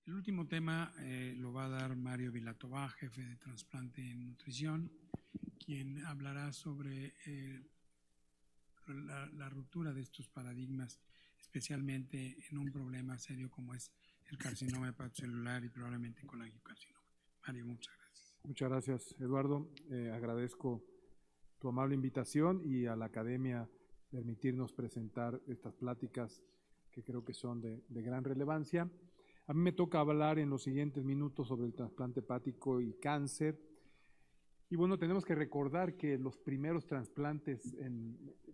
El último tema lo va a dar Mario Vilatobá, jefe de trasplante en nutrición, quien hablará sobre la ruptura de estos paradigmas, especialmente en un problema serio como es el carcinoma hepatocelular y probablemente colangiocarcinoma. Mario, muchas gracias. Muchas gracias, Eduardo. Agradezco tu amable invitación y a la academia permitirnos presentar estas pláticas que creo que son de gran relevancia. A mí me toca hablar en los siguientes minutos sobre el trasplante hepático y cáncer. Y bueno, tenemos que recordar que los primeros trasplantes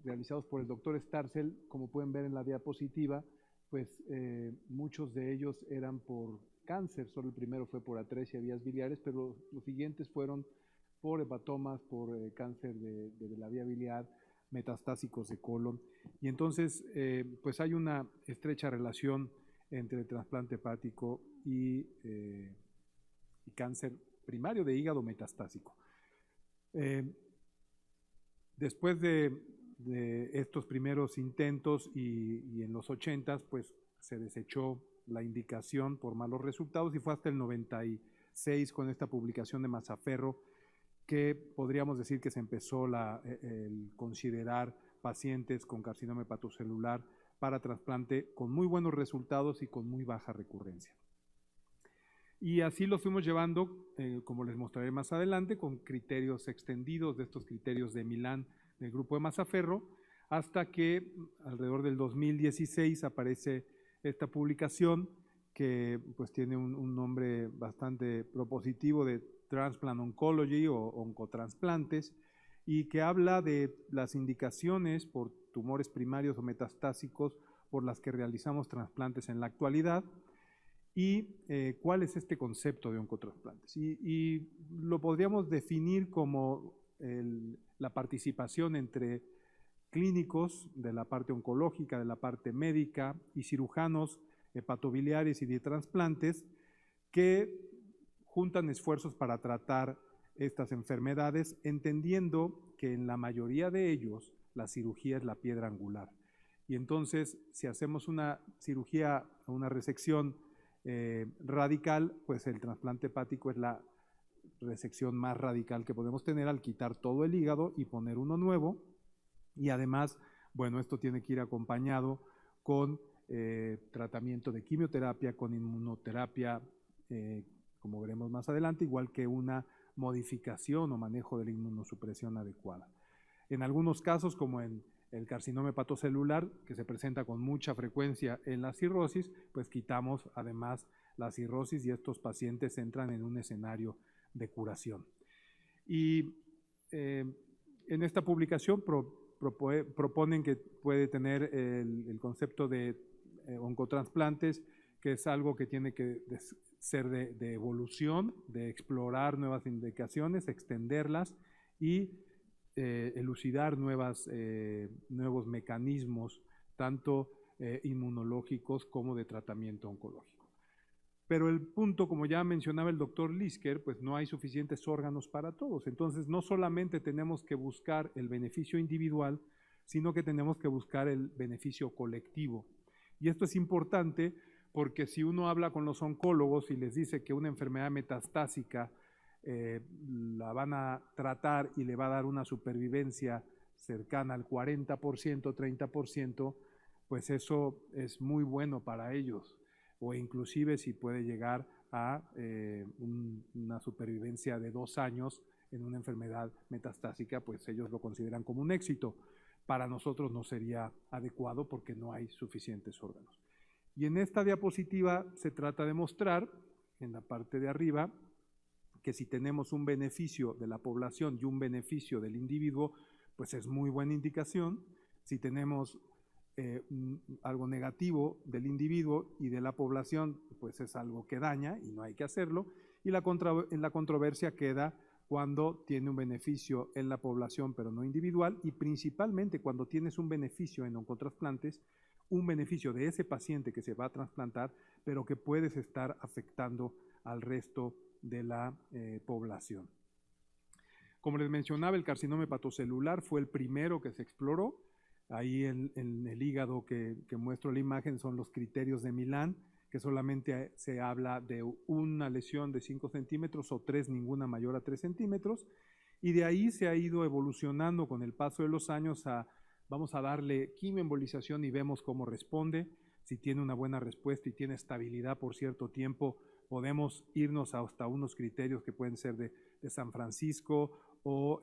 realizados por el doctor Starzl, como pueden ver en la diapositiva, pues muchos de ellos eran por cáncer. Solo el primero fue por atresia de vías biliares, pero los siguientes fueron por hepatomas, por cáncer de la vía biliar, metastásicos de colon. Y entonces, pues hay una estrecha relación entre el trasplante hepático y cáncer primario de hígado metastásico. Después de estos primeros intentos y en los 80s, pues se desechó la indicación por malos resultados y fue hasta el 96 con esta publicación de Mazzaferro que podríamos decir que se empezó el considerar pacientes con carcinoma hepatocelular para trasplante con muy buenos resultados y con muy baja recurrencia. Y así lo fuimos llevando, como les mostraré más adelante, con criterios extendidos de estos criterios de Milán del grupo de Mazzaferro, hasta que alrededor del 2016 aparece esta publicación que pues tiene un nombre bastante propositivo de Transplant Oncology o Oncotransplantes, y que habla de las indicaciones por tumores primarios o metastásicos por las que realizamos trasplantes en la actualidad y cuál es este concepto de oncotrasplantes. Y lo podríamos definir como la participación entre clínicos de la parte oncológica, de la parte médica y cirujanos hepatobiliares y de trasplantes que juntan esfuerzos para tratar estas enfermedades, entendiendo que en la mayoría de ellos la cirugía es la piedra angular. Y entonces, si hacemos una cirugía, una resección radical, pues el trasplante hepático es la resección más radical que podemos tener al quitar todo el hígado y poner uno nuevo. Y además, bueno, esto tiene que ir acompañado con tratamiento de quimioterapia, con inmunoterapia, como veremos más adelante, igual que una modificación o manejo de la inmunosupresión adecuada. En algunos casos, como en el carcinoma hepatocelular, que se presenta con mucha frecuencia en la cirrosis, pues quitamos además la cirrosis y estos pacientes entran en un escenario de curación. Y en esta publicación proponen que puede tener el concepto de oncotrasplantes, que es algo que tiene que ser de evolución, de explorar nuevas indicaciones, extenderlas y elucidar nuevos mecanismos, tanto inmunológicos como de tratamiento oncológico. Pero el punto, como ya mencionaba el doctor Lisker, pues no hay suficientes órganos para todos. Entonces, no solamente tenemos que buscar el beneficio individual, sino que tenemos que buscar el beneficio colectivo. Y esto es importante porque si uno habla con los oncólogos y les dice que una enfermedad metastásica la van a tratar y le va a dar una supervivencia cercana al 40%, 30%, pues eso es muy bueno para ellos, o inclusive si puede llegar a una supervivencia de 2 años en una enfermedad metastásica, pues ellos lo consideran como un éxito. Para nosotros no sería adecuado porque no hay suficientes órganos. Y en esta diapositiva se trata de mostrar, en la parte de arriba, que si tenemos un beneficio de la población y un beneficio del individuo, pues es muy buena indicación. Si tenemos algo negativo del individuo y de la población, pues es algo que daña y no hay que hacerlo. Y la controversia queda cuando tiene un beneficio en la población pero no individual, y principalmente cuando tienes un beneficio en oncotrasplantes, un beneficio de ese paciente que se va a trasplantar, pero que puedes estar afectando al resto de la población. Como les mencionaba, el carcinoma hepatocelular fue el primero que se exploró. Ahí en el hígado que muestro la imagen son los criterios de Milán, que solamente se habla de una lesión de 5 centímetros o 3, ninguna mayor a 3 centímetros. Y de ahí se ha ido evolucionando con el paso de los años a, vamos a darle quimioembolización y vemos cómo responde. Si tiene una buena respuesta y tiene estabilidad por cierto tiempo, podemos irnos hasta unos criterios que pueden ser de San Francisco o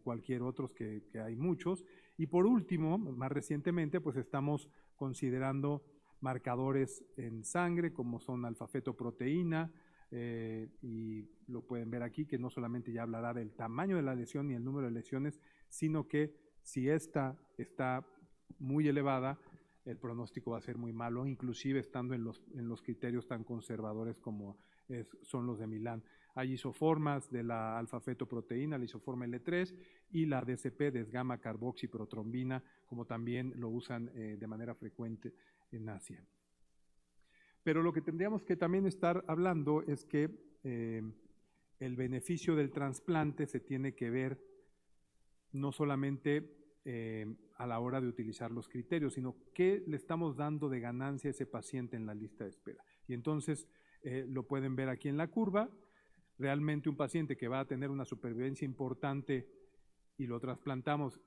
cualquier otros que hay muchos. Y por último, más recientemente, pues estamos considerando marcadores en sangre como son alfa-fetoproteína, y lo pueden ver aquí que no solamente ya hablará del tamaño de la lesión y el número de lesiones, sino que si esta está muy elevada, el pronóstico va a ser muy malo, inclusive estando en los criterios tan conservadores como son los de Milán. Hay isoformas de la alfa-fetoproteína, la isoforma L3 y la DCP, desgamma carboxiprotrombina, como también lo usan de manera frecuente en Asia. Pero lo que tendríamos que también estar hablando es que el beneficio del trasplante se tiene que ver no solamente a la hora de utilizar los criterios, sino qué le estamos dando de ganancia a ese paciente en la lista de espera. Y entonces lo pueden ver aquí en la curva. Realmente un paciente que va a tener una supervivencia importante y lo trasplantamos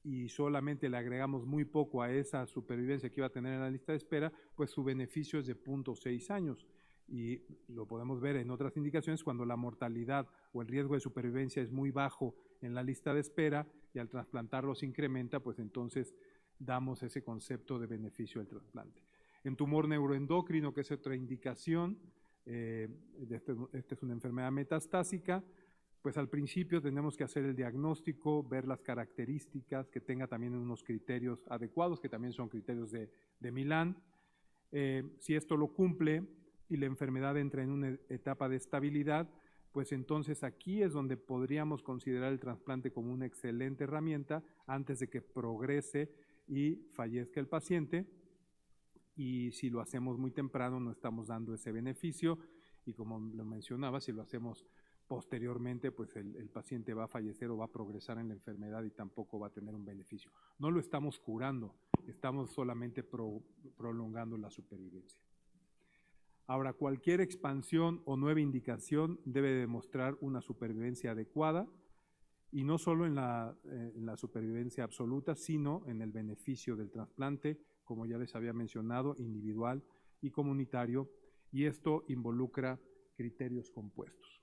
y solamente le agregamos muy poco a esa supervivencia que iba a tener en la lista de espera, pues su beneficio es de 0.6 años. Y lo podemos ver en otras indicaciones cuando la mortalidad o el riesgo de supervivencia es muy bajo en la lista de espera y al trasplantarlo se incrementa, pues entonces damos ese concepto de beneficio del trasplante. En tumor neuroendocrino, que es otra indicación, esta es una enfermedad metastásica, pues al principio tenemos que hacer el diagnóstico, ver las características, que tenga también unos criterios adecuados, que también son criterios de Milán. Si esto lo cumple y la enfermedad entra en una etapa de estabilidad, pues entonces aquí es donde podríamos considerar el trasplante como una excelente herramienta antes de que progrese y fallezca el paciente. Y si lo hacemos muy temprano no estamos dando ese beneficio y como lo mencionaba, si lo hacemos posteriormente, pues el paciente va a fallecer o va a progresar en la enfermedad y tampoco va a tener un beneficio. No lo estamos curando, estamos solamente prolongando la supervivencia. Ahora, cualquier expansión o nueva indicación debe demostrar una supervivencia adecuada y no solo en la supervivencia absoluta, sino en el beneficio del trasplante, como ya les había mencionado, individual y comunitario, y esto involucra criterios compuestos.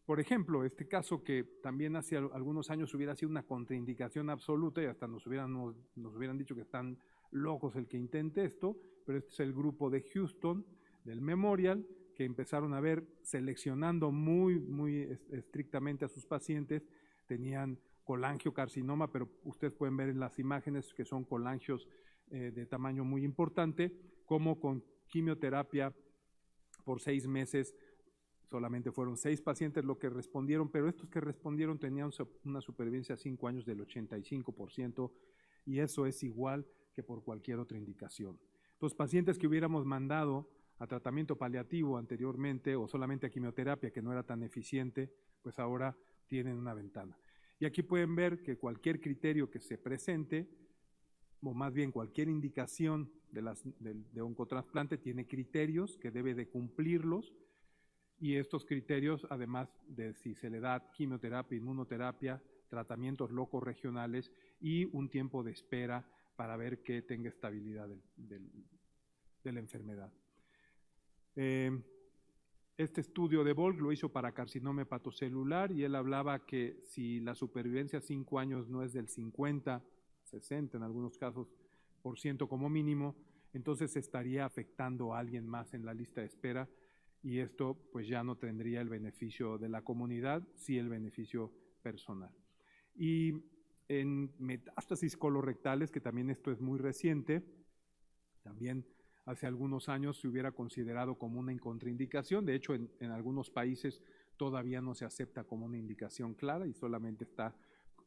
Por ejemplo, este caso que también hace algunos años hubiera sido una contraindicación absoluta y hasta nos hubieran dicho que están locos el que intente esto, pero este es el grupo de Houston, del Memorial, que empezaron a ver seleccionando muy estrictamente a sus pacientes, tenían colangiocarcinoma, pero ustedes pueden ver en las imágenes que son colangios de tamaño muy importante, como con quimioterapia por 6 meses, solamente fueron 6 pacientes los que respondieron, pero estos que respondieron tenían una supervivencia a 5 años del 85%, y eso es igual que por cualquier otra indicación. Los pacientes que hubiéramos mandado a tratamiento paliativo anteriormente o solamente a quimioterapia que no era tan eficiente, pues ahora tienen una ventana. Y aquí pueden ver que cualquier criterio que se presente, o más bien cualquier indicación de oncotrasplante tiene criterios que debe de cumplirlos, y estos criterios, además de si se le da quimioterapia, inmunoterapia, tratamientos locorregionales y un tiempo de espera para ver que tenga estabilidad de la enfermedad. Este estudio de Volk lo hizo para carcinoma hepatocelular y él hablaba que si la supervivencia a 5 años no es del 50, 60 en algunos casos por ciento como mínimo, entonces estaría afectando a alguien más en la lista de espera y esto pues ya no tendría el beneficio de la comunidad, sí el beneficio personal. Y en metástasis colorectales, que también esto es muy reciente, también hace algunos años se hubiera considerado como una contraindicación, de hecho en algunos países todavía no se acepta como una indicación clara y solamente está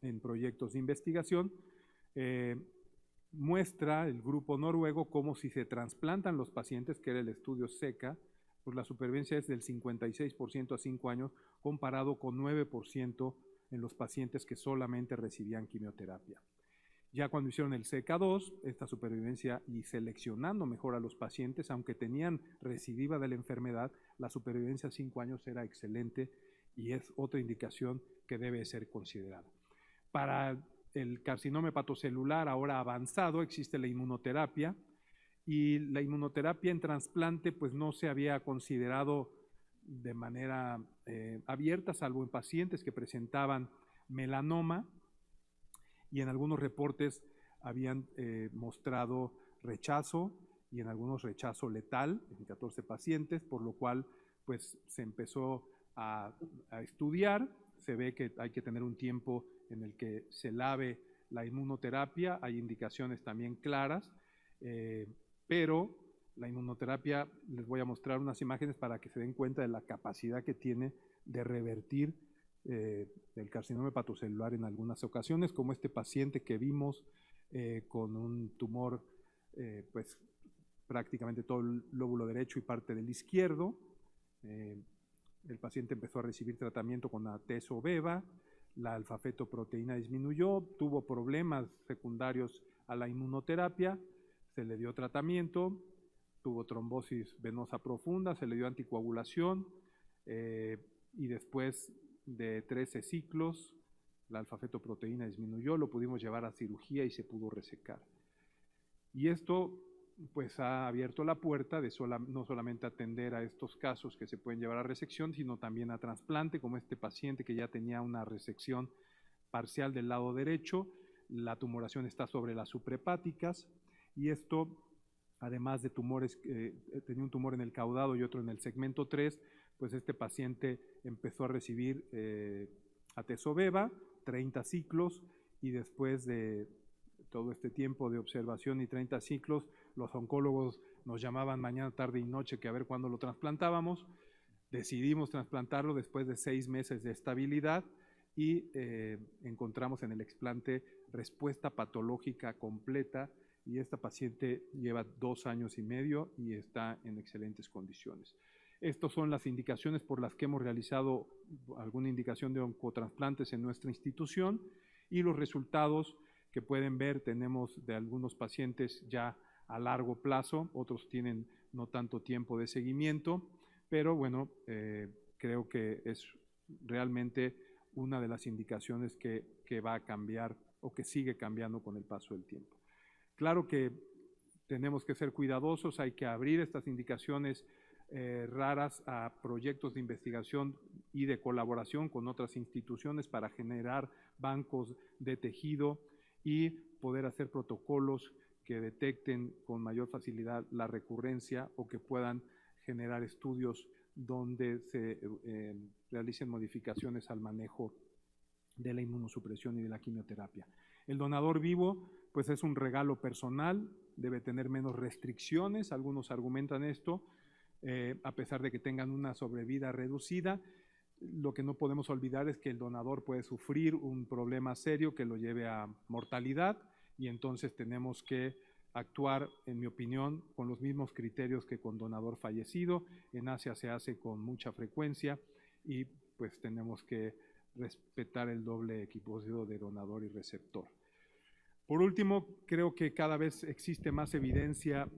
en proyectos de investigación. Muestra el grupo noruego como si se trasplantan los pacientes, que era el estudio SECA, pues la supervivencia es del 56% a 5 años, comparado con 9% en los pacientes que solamente recibían quimioterapia. Ya cuando hicieron el CK2, esta supervivencia y seleccionando mejor a los pacientes, aunque tenían recidiva de la enfermedad, la supervivencia a 5 años era excelente y es otra indicación que debe ser considerada. Para el carcinoma hepatocelular ahora avanzado existe la inmunoterapia y la inmunoterapia en trasplante pues no se había considerado de manera abierta, salvo en pacientes que presentaban melanoma, y en algunos reportes habían mostrado rechazo y en algunos rechazo letal en 14 pacientes, por lo cual pues se empezó a estudiar. Se ve que hay que tener un tiempo en el que se lave la inmunoterapia, hay indicaciones también claras, pero la inmunoterapia, les voy a mostrar unas imágenes para que se den cuenta de la capacidad que tiene de revertir el carcinoma hepatocelular en algunas ocasiones, como este paciente que vimos con un tumor pues prácticamente todo el lóbulo derecho y parte del izquierdo. El paciente empezó a recibir tratamiento con atezo-beva, la alfa-fetoproteína disminuyó, tuvo problemas secundarios a la inmunoterapia, se le dio tratamiento, tuvo trombosis venosa profunda, se le dio anticoagulación y después de 13 ciclos la alfa-fetoproteína disminuyó, lo pudimos llevar a cirugía y se pudo resecar. Y esto pues ha abierto la puerta de no solamente atender a estos casos que se pueden llevar a resección, sino también a trasplante, como este paciente que ya tenía una resección parcial del lado derecho, la tumoración está sobre las suprahepáticas y esto, además de tumores, tenía un tumor en el caudado y otro en el segmento 3, pues este paciente empezó a recibir atezo-beva, 30 ciclos, y después de todo este tiempo de observación y 30 ciclos, los oncólogos nos llamaban mañana, tarde y noche que a ver cuándo lo trasplantábamos. Decidimos trasplantarlo después de 6 meses de estabilidad y encontramos en el explante respuesta patológica completa y esta paciente lleva 2 años y medio y está en excelentes condiciones. Estas son las indicaciones por las que hemos realizado alguna indicación de oncotrasplantes en nuestra institución y los resultados que pueden ver, tenemos de algunos pacientes ya a largo plazo, otros tienen no tanto tiempo de seguimiento, pero bueno, creo que es realmente una de las indicaciones que va a cambiar o que sigue cambiando con el paso del tiempo. Claro que tenemos que ser cuidadosos, hay que abrir estas indicaciones raras a proyectos de investigación y de colaboración con otras instituciones para generar bancos de tejido y poder hacer protocolos que detecten con mayor facilidad la recurrencia o que puedan generar estudios donde se realicen modificaciones al manejo de la inmunosupresión y de la quimioterapia. El donador vivo pues es un regalo personal, debe tener menos restricciones, algunos argumentan esto, a pesar de que tengan una sobrevida reducida. Lo que no podemos olvidar es que el donador puede sufrir un problema serio que lo lleve a mortalidad y entonces tenemos que actuar, en mi opinión, con los mismos criterios que con donador fallecido. En Asia se hace con mucha frecuencia y pues tenemos que respetar el doble equipo de donador y receptor. Por último, creo que cada vez existe más evidencia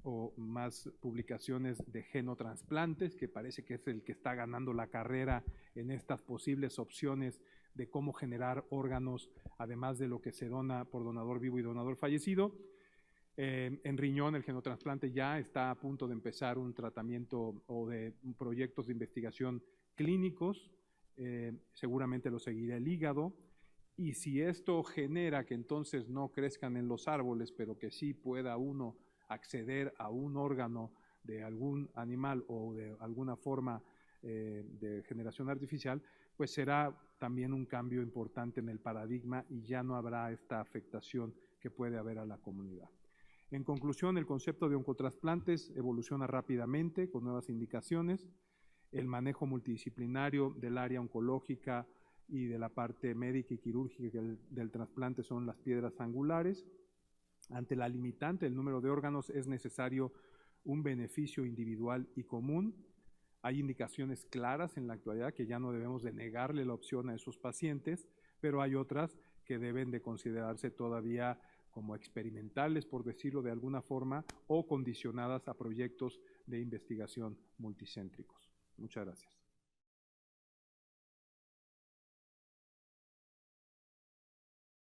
o más publicaciones de genotransplantes, que parece que es el que está ganando la carrera en estas posibles opciones de cómo generar órganos, además de lo que se dona por donador vivo y donador fallecido. En riñón, el genotrasplante ya está a punto de empezar un tratamiento o de proyectos de investigación clínicos, seguramente lo seguirá el hígado. Y si esto genera que entonces no crezcan en los árboles, pero que sí pueda uno acceder a un órgano de algún animal o de alguna forma de generación artificial, pues será también un cambio importante en el paradigma y ya no habrá esta afectación que puede haber a la comunidad. En conclusión, el concepto de oncotrasplantes evoluciona rápidamente con nuevas indicaciones. El manejo multidisciplinario del área oncológica y de la parte médica y quirúrgica del trasplante son las piedras angulares. Ante la limitante del número de órganos es necesario un beneficio individual y común. Hay indicaciones claras en la actualidad que ya no debemos de negarle la opción a esos pacientes, pero hay otras que deben de considerarse todavía como experimentales, por decirlo de alguna forma, o condicionadas a proyectos de investigación multicéntricos. Muchas gracias.